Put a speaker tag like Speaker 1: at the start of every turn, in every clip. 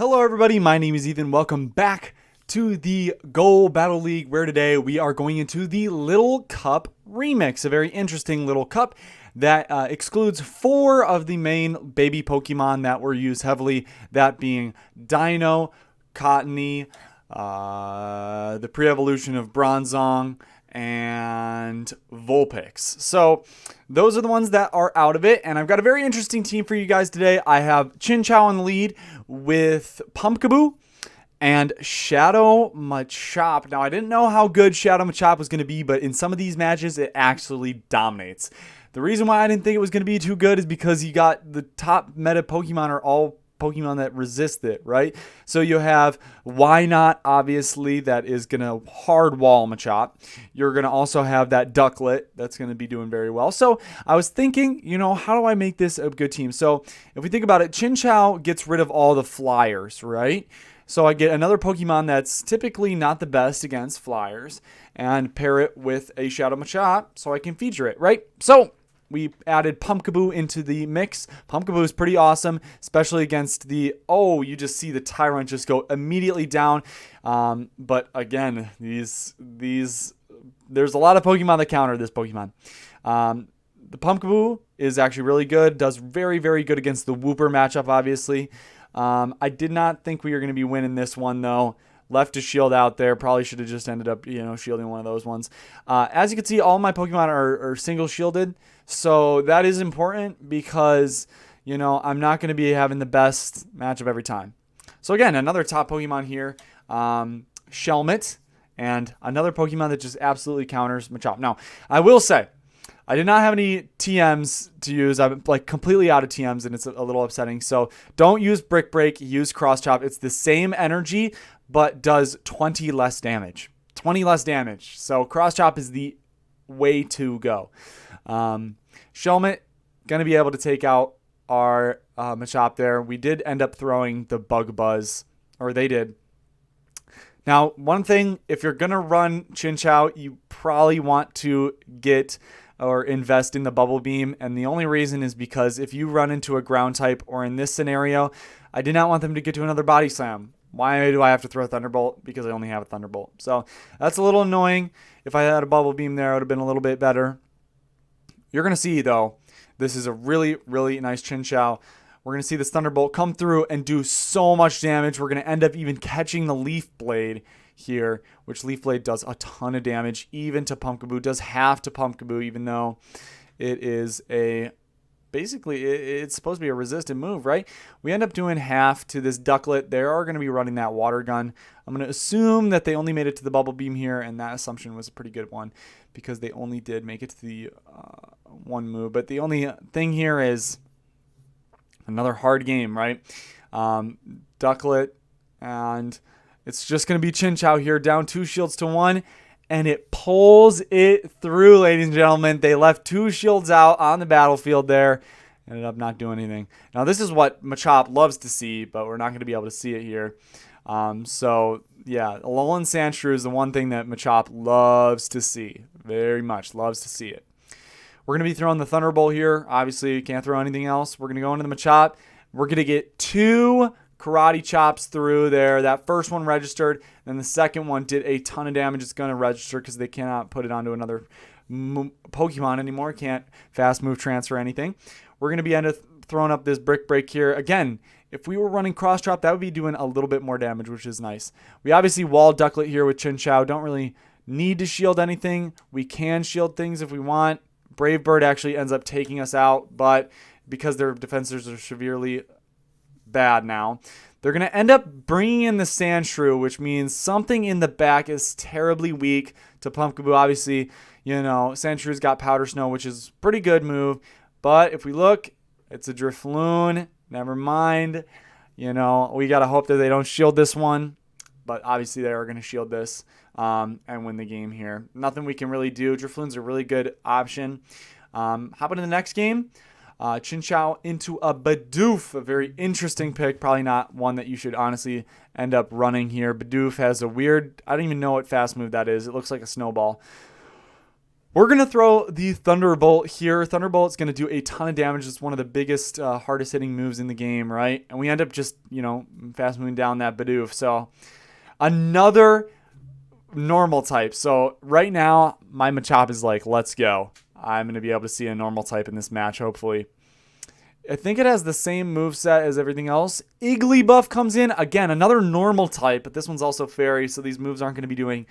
Speaker 1: Hello everybody, my name is Ethan. Welcome back to the GO Battle League, where today we are going into the Little Cup remix, a very interesting little cup that excludes 4 of the main baby Pokemon that were used heavily, that being Dino, Cottony, the pre-evolution of Bronzong, and Vulpix. So those are the ones that are out of it, and I've got a very interesting team for you guys today. I have Chinchou in the lead with Pumpkaboo and Shadow Machop. Now, I didn't know how good Shadow Machop was going to be, but in some of these matches, it actually dominates. The reason why I didn't think it was going to be too good is because you got the top meta Pokemon are all Pokemon that resist it, right? So you have Why Not, obviously, that is going to hard wall Machop. You're going to also have that Ducklet that's going to be doing very well. So I was thinking, how do I make this a good team? So if we think about it, Chinchou gets rid of all the flyers, right? So I get another Pokemon that's typically not the best against flyers and pair it with a Shadow Machop so I can feature it, right? So we added Pumpkaboo into the mix. Pumpkaboo is pretty awesome, especially against the, you just see the Tyrant just go immediately down. But again, there's a lot of Pokemon that counter this Pokemon. The Pumpkaboo is actually really good, does very, very good against the Wooper matchup, obviously. I did not think we were going to be winning this one, though. Left a shield out there. Probably should have just ended up, shielding one of those ones. As you can see, all my Pokemon are single shielded. So that is important because, I'm not going to be having the best matchup every time. So again, another top Pokemon here, Shelmet, and another Pokemon that just absolutely counters Machop. Now, I will say, I did not have any TMs to use. I'm completely out of TMs, and it's a little upsetting. So don't use Brick Break. Use Cross Chop. It's the same energy, but does 20 less damage. 20 less damage. So Cross Chop is the way to go. Shelmet going to be able to take out our Machop there. We did end up throwing the Bug Buzz, or they did. Now, one thing, if you're going to run Chinchou, you probably want to get or invest in the Bubble Beam, and the only reason is because if you run into a ground type, or in this scenario, I did not want them to get to another Body Slam. Why do I have to throw a Thunderbolt? Because I only have a Thunderbolt. So that's a little annoying. If I had a Bubble Beam there, it would have been a little bit better. You're going to see, though, this is a really, really nice Chinchou. We're going to see this Thunderbolt come through and do so much damage. We're going to end up even catching the Leaf Blade here, which Leaf Blade does a ton of damage, even to Pumpkaboo. Does half to Pumpkaboo, even though it is basically, it's supposed to be a resistant move, right? We end up doing half to this Ducklet. They are going to be running that Water Gun. I'm going to assume that they only made it to the Bubble Beam here, and that assumption was a pretty good one because they only did make it to the one move. But the only thing here is another hard game, right? Ducklet, and it's just going to be Chinchou here, down 2 shields to 1. And it pulls it through, ladies and gentlemen. They left 2 shields out on the battlefield there. Ended up not doing anything. Now, this is what Machop loves to see, but we're not going to be able to see it here. So, yeah, Alolan Sandshrew is the one thing that Machop loves to see. Very much loves to see it. We're going to be throwing the Thunderbolt here. Obviously, you can't throw anything else. We're going to go into the Machop. We're going to get 2 Karate Chops through there. That first one registered, and the second one did a ton of damage. It's going to register because they cannot put it onto another Pokemon anymore. Can't fast move transfer anything. We're going to be throwing up this Brick Break here. Again, if we were running Cross Chop, that would be doing a little bit more damage, which is nice. We obviously wall Ducklet here with Chinchou. Don't really need to shield anything. We can shield things if we want. Brave Bird actually ends up taking us out, but because their defenses are severely bad now, they're going to end up bringing in the Sandshrew, which means something in the back is terribly weak to Pumpkaboo. Obviously, Sandshrew's got Powder Snow, which is a pretty good move, but if we look, it's a Drifloon. Never mind. We got to hope that they don't shield this one, but obviously they are going to shield this and win the game here. Nothing we can really do. Drifloon's a really good option. How about in the next game? Chinchou into a Bidoof, a very interesting pick. Probably not one that you should honestly end up running here. Bidoof has a weird, I don't even know what fast move that is. It looks like a snowball. We're going to throw the Thunderbolt here. Thunderbolt's going to do a ton of damage. It's one of the biggest, hardest hitting moves in the game, right? And we end up just, fast moving down that Bidoof. So another normal type. So right now, my Machop is like, let's go. I'm going to be able to see a normal type in this match, hopefully. I think it has the same moveset as everything else. Igglybuff comes in. Again, another normal type, but this one's also fairy, so these moves aren't going to be doing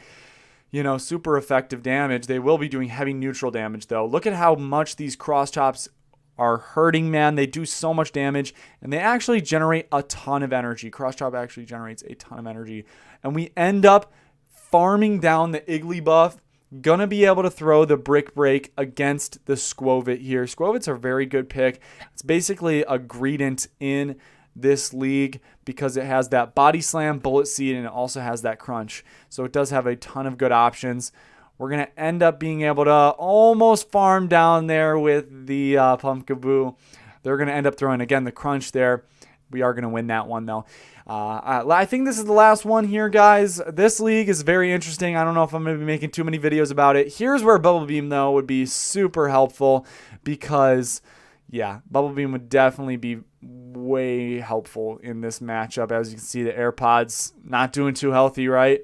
Speaker 1: super effective damage. They will be doing heavy neutral damage, though. Look at how much these cross chops are hurting, man. They do so much damage, and they actually generate a ton of energy. Cross chop actually generates a ton of energy, and we end up farming down the Igglybuff. Gonna be able to throw the Brick Break against the Squovit here. Squovit's a very good pick. It's basically a Greedent in this league because it has that Body Slam, Bullet Seed, and it also has that Crunch. So it does have a ton of good options. We're going to end up being able to almost farm down there with the Pumpkaboo. They're going to end up throwing, again, the Crunch there. We are going to win that one, though. I think this is the last one here, guys. This league is very interesting. I don't know if I'm going to be making too many videos about it. Here's where Bubble Beam, though, would be super helpful because, yeah, Bubble Beam would definitely be way helpful in this matchup. As you can see, the AirPods not doing too healthy, right?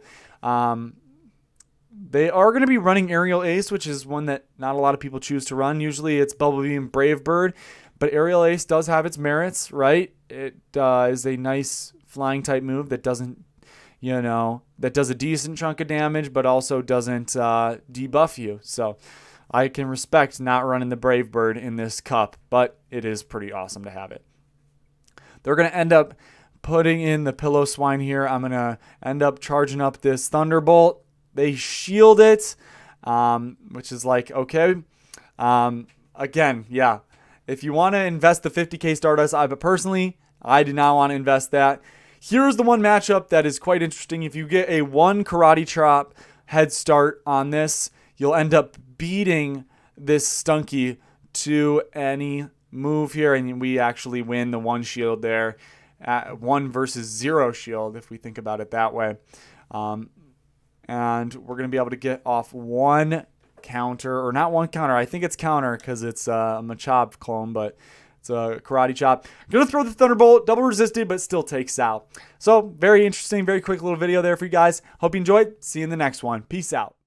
Speaker 1: They are going to be running Aerial Ace, which is one that not a lot of people choose to run. Usually it's Bubble Beam, Brave Bird, but Aerial Ace does have its merits, right? It is a nice flying type move that doesn't, that does a decent chunk of damage, but also doesn't debuff you. So I can respect not running the Brave Bird in this cup, but it is pretty awesome to have it. They're going to end up putting in the Pillow Swine here. I'm going to end up charging up this Thunderbolt. They shield it, which is like, okay. Again, yeah. If you want to invest the 50k Stardust, but personally, I do not want to invest that. Here's the one matchup that is quite interesting. If you get a 1 Karate Chop head start on this, you'll end up beating this Stunky to any move here, and we actually win the 1 shield there. 1 versus 0 shield, if we think about it that way. And we're going to be able to get off 1 counter, or not 1 counter. I think it's counter because it's a Machop clone, but it's a Karate Chop. I'm going to throw the Thunderbolt, double resisted, but still takes out. So very interesting, very quick little video there for you guys. Hope you enjoyed. See you in the next one. Peace out.